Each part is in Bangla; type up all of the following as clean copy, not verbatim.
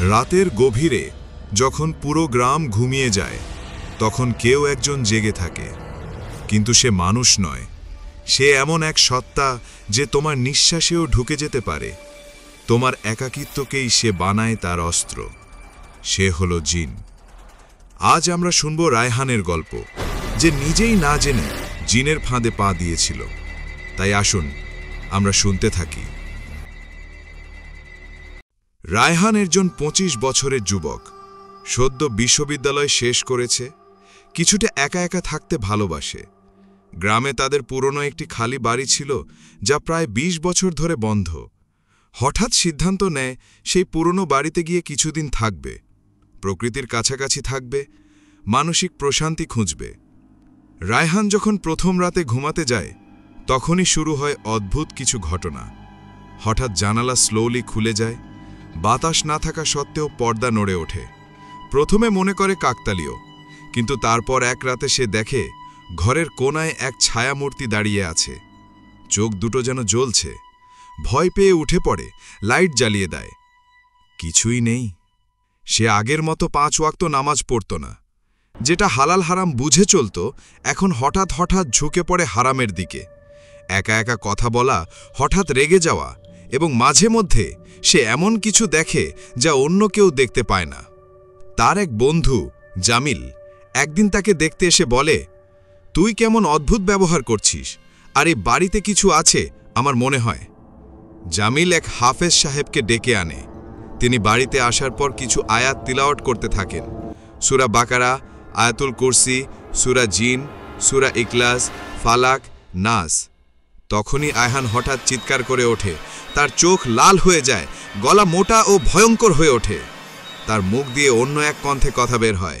রাতের গভীরে যখন পুরো গ্রাম ঘুমিয়ে যায় তখন কেউ একজন জেগে থাকে, কিন্তু সে মানুষ নয়। সে এমন এক সত্তা যে তোমার নিঃশ্বাসেও ঢুকে যেতে পারে। তোমার একাকিত্বকেই সে বানায় তার অস্ত্র। সে হলো জিন। আজ আমরা শুনব রায়হানের গল্প, যে নিজেই না জেনে জিনের ফাঁদে পা দিয়েছিল। তাই আসুন আমরা শুনতে থাকি। রায়হান একজন 25 বছরের যুবক, সদ্য বিশ্ববিদ্যালয় শেষ করেছে। কিছুটা একা একা থাকতে ভালোবাসে। গ্রামে তাদের পুরনো একটি খালি বাড়ি ছিল, যা প্রায় 20 বছর ধরে বন্ধ। হঠাৎ সিদ্ধান্ত নেয় সেই পুরনো বাড়িতে গিয়ে কিছুদিন থাকবে, প্রকৃতির কাছাকাছি থাকবে, মানসিক প্রশান্তি খুঁজবে। রায়হান যখন প্রথম রাতে ঘুমাতে যায় তখনই শুরু হয় অদ্ভুত কিছু ঘটনা। হঠাৎ জানালা স্লোলি খুলে যায়, বাতাস না থাকা সত্ত্বেও পর্দা নড়ে ওঠে। প্রথমে মনে করে কাকতালীয়, কিন্তু তারপর এক রাতে সে দেখে ঘরের কোনায় এক ছায়ামূর্তি দাঁড়িয়ে আছে। চোখ দুটো যেন জ্বলছে। ভয় পেয়ে উঠে পড়ে, লাইট জ্বালিয়ে দেয়। কিছুই নেই। সে আগের মতো 5 ওয়াক্ত নামাজ পড়ত না। যেটা হালাল হারাম বুঝে চলত, এখন হঠাৎ হঠাৎ ঝুঁকে পড়ে হারামের দিকে। একা একা কথা বলা, হঠাৎ রেগে যাওয়া, এবং মাঝে মধ্যে সে এমন কিছু দেখে যা অন্য কেউ দেখতে পায় না। তার এক বন্ধু জামিল একদিন তাকে দেখতে এসে বলে, তুই কেমন অদ্ভুত ব্যবহার করছিস, আর এই বাড়িতে কিছু আছে আমার মনে হয়। জামিল এক হাফেজ সাহেবকে ডেকে আনে। তিনি বাড়িতে আসার পর কিছু আয়াত তিলাওয়াত করতে থাকেন। সূরা বাকারা, আয়াতুল কুরসি, সূরা জিন, সূরা ইখলাস, ফালাক, নাস। তখনই রায়হান হঠাৎ চিৎকার করে ওঠে। তার চোখ লাল হয়ে যায়, গলা মোটা ও ভয়ঙ্কর হয়ে ওঠে। তার মুখ দিয়ে অন্য এক কণ্ঠে কথা বের হয়,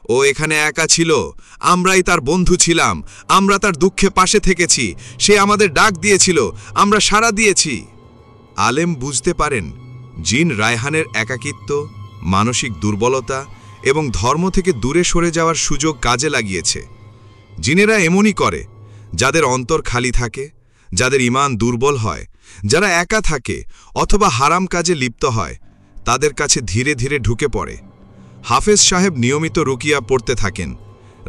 ও এখানে একা ছিল, আমরাই তার বন্ধু ছিলাম, আমরা তার দুঃখে পাশে থেকেছি, সে আমাদের ডাক দিয়েছিল, আমরা সাড়া দিয়েছি। আলেম বুঝতে পারেন জিন রায়হানের একাকিত্ব, মানসিক দুর্বলতা এবং ধর্ম থেকে দূরে সরে যাওয়ার সুযোগ কাজে লাগিয়েছে। জিনেরা এমনই করে, যাদের অন্তর খালি থাকে, যাদের ঈমান দুর্বল হয়, যারা একা থাকে অথবা হারাম কাজে লিপ্ত হয়, তাদের কাছে ধীরে ধীরে ঢুকে পড়ে। হাফেজ সাহেব নিয়মিত রুকিয়া পড়তে থাকেন।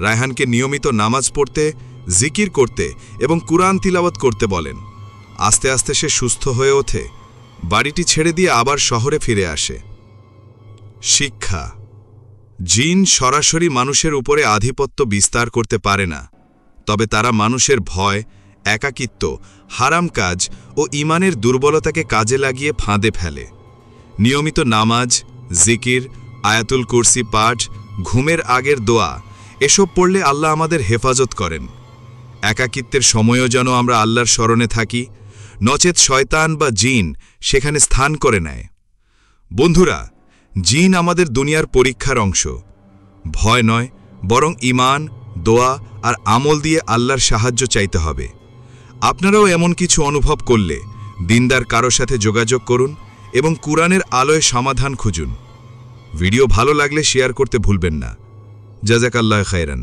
রায়হানকে নিয়মিত নামাজ পড়তে, জিকির করতে এবং কুরআন তিলাওয়াত করতে বলেন। আস্তে আস্তে সে সুস্থ হয়ে ওঠে। বাড়িটি ছেড়ে দিয়ে আবার শহরে ফিরে আসে। শিক্ষা: জিন সরাসরি মানুষের উপরে আধিপত্য বিস্তার করতে পারে না, তবে তারা মানুষের ভয়, একাকিত্ব, হারাম কাজ ও ঈমানের দুর্বলতাকে কাজে লাগিয়ে ফাঁদে ফেলে। নিয়মিত নামাজ, জিকির, আয়াতুল কুরসি পাঠ, ঘুমের আগের দোয়া, এসব পড়লে আল্লাহ আমাদের হেফাজত করেন। একাকিত্বের সময়ও যেন আমরা আল্লাহর স্মরণে থাকি, নচেত শয়তান বা জিন সেখানে স্থান করে নেয়। বন্ধুরা, জিন আমাদের দুনিয়ার পরীক্ষার অংশ। ভয় নয়, বরং ঈমান, দোয়া আর আমল দিয়ে আল্লাহর সাহায্য চাইতে হবে। আপনারাও এমন কিছু অনুভব করলে দিনদার কারো সাথে যোগাযোগ করুন এবং কুরআনের আলোয় সমাধান খুঁজুন। ভিডিও ভালো লাগলে শেয়ার করতে ভুলবেন না। জাযাকাল্লাহু খায়রান।